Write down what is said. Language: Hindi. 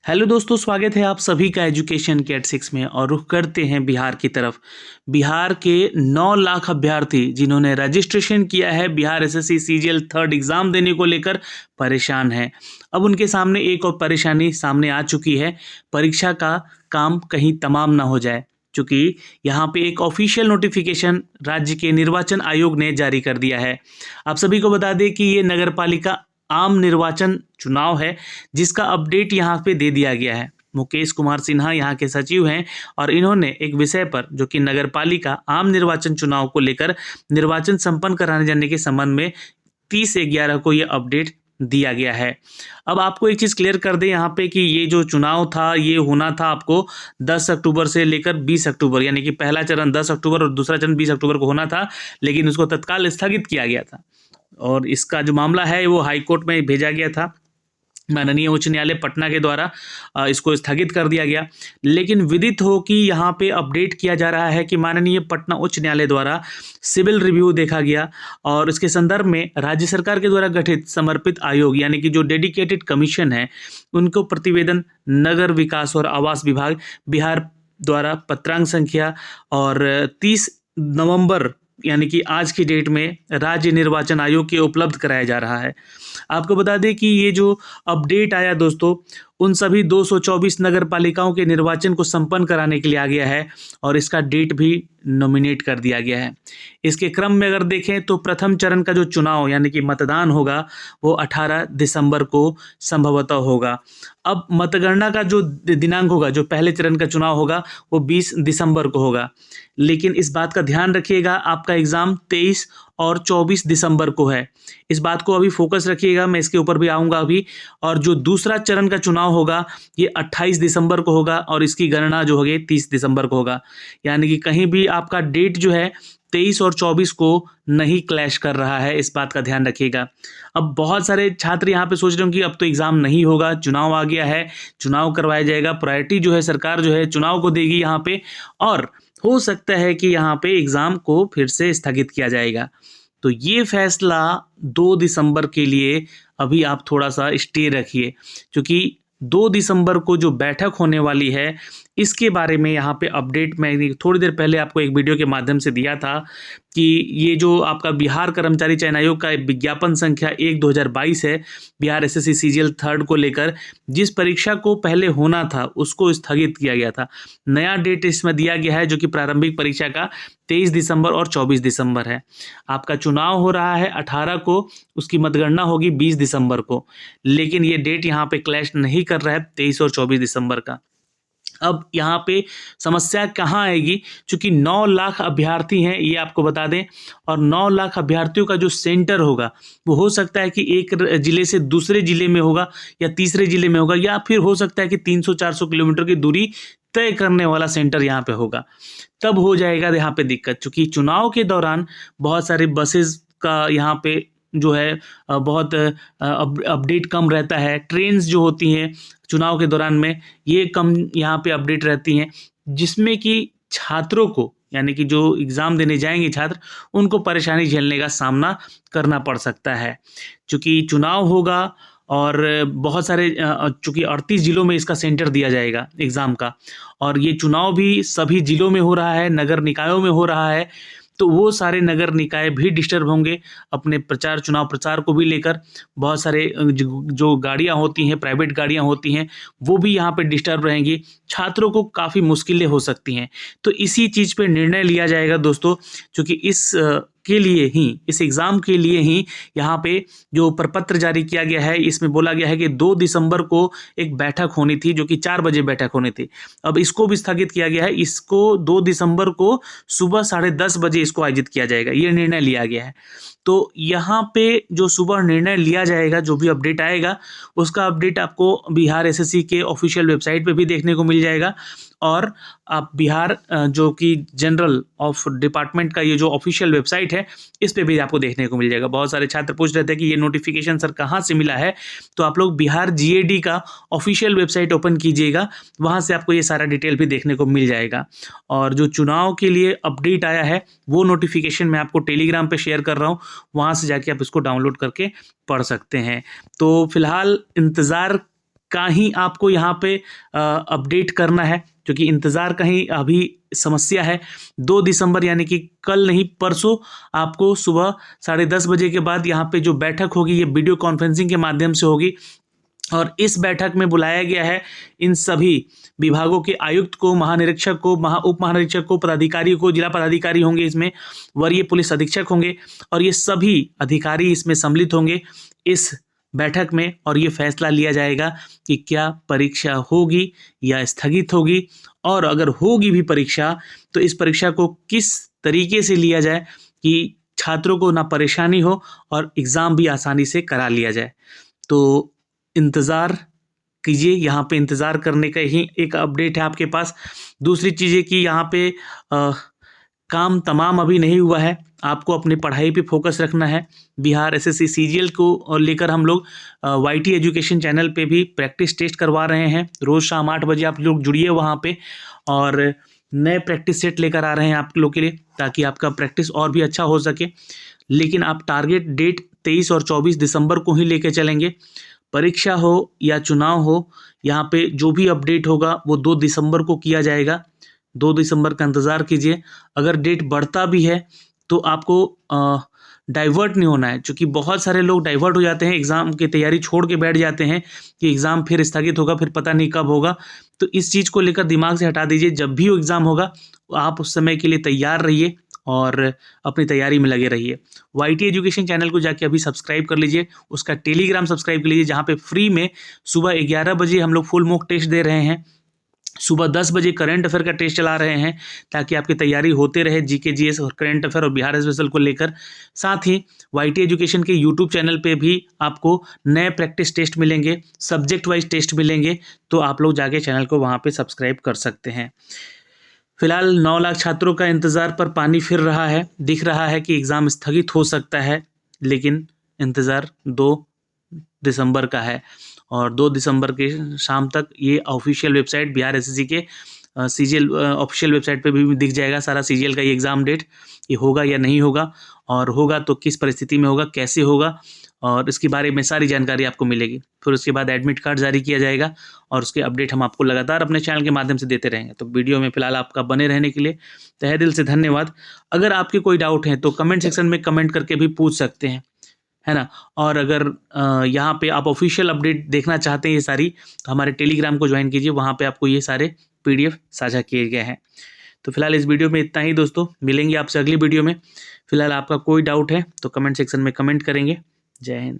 हेलो दोस्तों, स्वागत है आप सभी का एजुकेशन के 6 में। और रुख करते हैं बिहार की तरफ। बिहार के 9 लाख अभ्यर्थी जिन्होंने रजिस्ट्रेशन किया है Bihar SSC CGL third exam देने को लेकर परेशान हैं। अब उनके सामने एक और परेशानी सामने आ चुकी है, परीक्षा का काम कहीं तमाम ना हो जाए। चूँकि यहाँ पे एक ऑफिशियल नोटिफिकेशन राज्य के निर्वाचन आयोग ने जारी कर दिया है। आप सभी को बता दें कि ये नगर पालिका आम निर्वाचन चुनाव है, जिसका अपडेट यहाँ पे दे दिया गया है। मुकेश कुमार सिन्हा यहाँ के सचिव हैं और इन्होंने एक विषय पर, जो कि नगर पालिका आम निर्वाचन चुनाव को लेकर निर्वाचन संपन्न कराने जाने के संबंध में 30/11 को ये अपडेट दिया गया है। अब आपको एक चीज़ क्लियर कर दें यहाँ पे कि ये जो चुनाव था ये होना था आपको 10 अक्टूबर से लेकर 20 अक्टूबर, यानी कि पहला चरण 10 अक्टूबर और दूसरा चरण 20 अक्टूबर को होना था, लेकिन उसको तत्काल स्थगित किया गया था। और इसका जो मामला है वो हाई कोर्ट में भेजा गया था, माननीय उच्च न्यायालय पटना के द्वारा इसको स्थगित कर दिया गया। लेकिन विदित हो कि यहाँ पे अपडेट किया जा रहा है कि माननीय पटना उच्च न्यायालय द्वारा सिविल रिव्यू देखा गया और इसके संदर्भ में राज्य सरकार के द्वारा गठित समर्पित आयोग, यानी कि जो डेडिकेटेड कमीशन है, उनको प्रतिवेदन नगर विकास और आवास विभाग बिहार द्वारा पत्रांक संख्या और 30 नवंबर यानी कि आज की डेट में राज्य निर्वाचन आयोग के उपलब्ध कराया जा रहा है। आपको बता दें कि ये जो अपडेट आया दोस्तों, उन सभी 224 नगर पालिकाओं के निर्वाचन को संपन्न कराने के लिए आ गया है और इसका डेट भी नॉमिनेट कर दिया गया है। इसके क्रम में अगर देखें तो प्रथम चरण का जो चुनाव यानी कि मतदान होगा वो 18 दिसंबर को संभवतः होगा। अब मतगणना का जो दिनांक होगा, जो पहले चरण का चुनाव होगा, वो 20 दिसंबर को होगा। लेकिन इस बात का ध्यान रखिएगा, आपका एग्ज़ाम 23 और 24 दिसंबर को है। इस बात को अभी फोकस रखिएगा, मैं इसके ऊपर भी आऊँगा अभी। और जो दूसरा चरण का चुनाव होगा ये 28 दिसंबर को होगा और इसकी गणना जो होगी 30 दिसंबर को होगा। यानी कि कहीं भी आपका डेट जो है 23 और 24 को नहीं क्लैश कर रहा है, इस बात का ध्यान रखिएगा। अब बहुत सारे छात्र यहाँ पे सोच रहे हो कि अब तो एग्ज़ाम नहीं होगा, चुनाव आ गया है, चुनाव करवाया जाएगा, प्रायोरिटी जो है सरकार जो है चुनाव को देगी यहाँ पे, और हो सकता है कि यहाँ पे एग्ज़ाम को फिर से स्थगित किया जाएगा। तो ये फैसला 2 दिसंबर के लिए अभी आप थोड़ा सा स्टे रखिए, क्योंकि 2 दिसंबर को जो बैठक होने वाली है इसके बारे में यहाँ पे अपडेट मैं थोड़ी देर पहले आपको एक वीडियो के माध्यम से दिया था कि ये जो आपका बिहार कर्मचारी चयन आयोग का विज्ञापन संख्या 1/2022 है, बिहार एसएससी सीजीएल थर्ड को लेकर जिस परीक्षा को पहले होना था उसको स्थगित किया गया था। नया डेट इसमें दिया गया है जो कि प्रारंभिक परीक्षा का 23 दिसंबर और 24 दिसंबर है। आपका चुनाव हो रहा है 18 को, उसकी मतगणना होगी 20 दिसंबर को, लेकिन ये डेट यहाँ पे क्लैश नहीं कर रहा है 23 और 24 दिसंबर का। अब यहाँ पे समस्या कहाँ आएगी, क्योंकि 9 लाख अभ्यर्थी हैं ये आपको बता दें, और 9 लाख अभ्यर्थियों का जो सेंटर होगा वो हो सकता है कि एक ज़िले से दूसरे ज़िले में होगा या तीसरे ज़िले में होगा, या फिर हो सकता है कि 300-400 किलोमीटर की दूरी तय करने वाला सेंटर यहाँ पे होगा। तब हो जाएगा यहाँ पे दिक्कत, चूँकि चुनाव के दौरान बहुत सारे बसेस का यहाँ पे जो है बहुत अपडेट कम रहता है। ट्रेन्स जो होती हैं चुनाव के दौरान में ये कम यहाँ पे अपडेट रहती हैं, जिसमें कि छात्रों को, यानी कि जो एग्ज़ाम देने जाएंगे छात्र, उनको परेशानी झेलने का सामना करना पड़ सकता है। चूँकि चुनाव होगा और बहुत सारे चूँकि 38 ज़िलों में इसका सेंटर दिया जाएगा एग्ज़ाम का, और ये चुनाव भी सभी ज़िलों में हो रहा है, नगर निकायों में हो रहा है, तो वो सारे नगर निकाय भी डिस्टर्ब होंगे अपने चुनाव प्रचार को भी लेकर। बहुत सारे जो गाड़ियाँ होती हैं, प्राइवेट गाड़ियाँ होती हैं, वो भी यहाँ पे डिस्टर्ब रहेंगी, छात्रों को काफ़ी मुश्किलें हो सकती हैं। तो इसी चीज़ पे निर्णय लिया जाएगा दोस्तों, क्योंकि इस एग्ज़ाम के लिए ही यहाँ पे जो प्रपत्र जारी किया गया है इसमें बोला गया है कि 2 दिसंबर को एक बैठक होनी थी, जो कि 4 बजे बैठक होनी थी। अब इसको भी स्थगित किया गया है, इसको 2 दिसंबर को सुबह 10:30 बजे इसको आयोजित किया जाएगा, ये निर्णय लिया गया है। तो यहाँ पे जो सुबह निर्णय लिया जाएगा, जो भी अपडेट आएगा उसका अपडेट आपको बिहार एसएससी के ऑफिशियल वेबसाइट पे भी देखने को मिल जाएगा, और आप बिहार जो कि जनरल ऑफ डिपार्टमेंट का ये जो ऑफिशियल वेबसाइट है इस पे भी आपको देखने को मिल जाएगा। बहुत सारे छात्र पूछ रहे थे कि ये नोटिफिकेशन सर कहाँ से मिला है, तो आप लोग बिहार जीएडी का ऑफिशियल वेबसाइट ओपन कीजिएगा, वहाँ से आपको ये सारा डिटेल भी देखने को मिल जाएगा। और जो चुनाव के लिए अपडेट आया है वो नोटिफिकेशन मैं आपको टेलीग्राम पे शेयर कर रहा हूँ, वहाँ से जाके आप इसको डाउनलोड करके पढ़ सकते हैं। तो फिलहाल इंतज़ार का ही आपको यहाँ पे अपडेट करना है, क्योंकि इंतज़ार का ही अभी समस्या है। 2 दिसंबर यानी कि कल नहीं परसों आपको सुबह 10:30 बजे के बाद यहाँ पे जो बैठक होगी ये वीडियो कॉन्फ्रेंसिंग के माध्यम से होगी और इस बैठक में बुलाया गया है इन सभी विभागों के आयुक्त को, महानिरीक्षक को, उप महानिरीक्षक को, पदाधिकारी को, जिला पदाधिकारी होंगे, इसमें वरीय पुलिस अधीक्षक होंगे और ये सभी अधिकारी इसमें सम्मिलित होंगे इस बैठक में और ये फैसला लिया जाएगा कि क्या परीक्षा होगी या स्थगित होगी और अगर होगी भी परीक्षा तो इस परीक्षा को किस तरीके से लिया जाए कि छात्रों को ना परेशानी हो और एग्ज़ाम भी आसानी से करा लिया जाए। तो इंतज़ार कीजिए, यहाँ पे इंतज़ार करने का ही एक अपडेट है आपके पास। दूसरी चीज़ है कि यहाँ पे काम तमाम अभी नहीं हुआ है, आपको अपनी पढ़ाई पे फोकस रखना है। बिहार एसएससी सीजीएल को लेकर हम लोग वाईटी एजुकेशन चैनल पे भी प्रैक्टिस टेस्ट करवा रहे हैं। रोज़ शाम 8 बजे आप लोग जुड़िए वहाँ पे और नए प्रैक्टिस सेट लेकर आ रहे हैं आप लोग के लिए ताकि आपका प्रैक्टिस और भी अच्छा हो सके। लेकिन आप टारगेट डेट 23 और 24 दिसंबर को ही लेके चलेंगे। परीक्षा हो या चुनाव हो, यहाँ पे जो भी अपडेट होगा वो 2 दिसंबर को किया जाएगा। 2 दिसंबर का इंतज़ार कीजिए। अगर डेट बढ़ता भी है तो आपको डाइवर्ट नहीं होना है, क्योंकि बहुत सारे लोग डाइवर्ट हो जाते हैं, एग्ज़ाम की तैयारी छोड़ के बैठ जाते हैं कि एग्ज़ाम फिर स्थगित होगा, फिर पता नहीं कब होगा। तो इस चीज़ को लेकर दिमाग से हटा दीजिए। जब भी वो एग्ज़ाम होगा आप उस समय के लिए तैयार रहिए और अपनी तैयारी में लगे रहिए। वाईटी एजुकेशन चैनल को जाके अभी सब्सक्राइब कर लीजिए, उसका टेलीग्राम सब्सक्राइब कर लीजिए जहाँ पे फ्री में सुबह 11 बजे हम लोग फुल मॉक टेस्ट दे रहे हैं, सुबह 10 बजे करंट अफेयर का टेस्ट चला रहे हैं ताकि आपकी तैयारी होते रहे जीके जीएस और करंट अफेयर और बिहार स्पेशल को लेकर। साथ ही वाईटी एजुकेशन के यूट्यूब चैनल पे भी आपको नए प्रैक्टिस टेस्ट मिलेंगे, सब्जेक्ट वाइज टेस्ट मिलेंगे, तो आप लोग जाके चैनल को वहाँ पे सब्सक्राइब कर सकते हैं। फिलहाल 9 लाख छात्रों का इंतज़ार पर पानी फिर रहा है। दिख रहा है कि एग्ज़ाम स्थगित हो सकता है, लेकिन इंतज़ार 2 दिसंबर का है और 2 दिसंबर के शाम तक ये ऑफिशियल वेबसाइट बिहार एसएससी के सीजीएल ऑफिशियल वेबसाइट पे भी दिख जाएगा सारा सीजीएल का ये एग्ज़ाम डेट, ये होगा या नहीं होगा और होगा तो किस परिस्थिति में होगा, कैसे होगा और इसके बारे में सारी जानकारी आपको मिलेगी। फिर उसके बाद एडमिट कार्ड जारी किया जाएगा और उसके अपडेट हम आपको लगातार अपने चैनल के माध्यम से देते रहेंगे। तो वीडियो में फिलहाल आपका बने रहने के लिए तहे दिल से धन्यवाद। अगर आपके कोई डाउट है तो कमेंट सेक्शन में कमेंट करके भी पूछ सकते हैं, है ना। और अगर यहाँ पे आप ऑफिशियल अपडेट देखना चाहते हैं ये सारी, तो हमारे टेलीग्राम को ज्वाइन कीजिए, वहाँ पे आपको ये सारे पीडीएफ साझा किए गए हैं। तो फिलहाल इस वीडियो में इतना ही दोस्तों, मिलेंगे आपसे अगली वीडियो में। फिलहाल आपका कोई डाउट है तो कमेंट सेक्शन में कमेंट करेंगे। जय हिंद।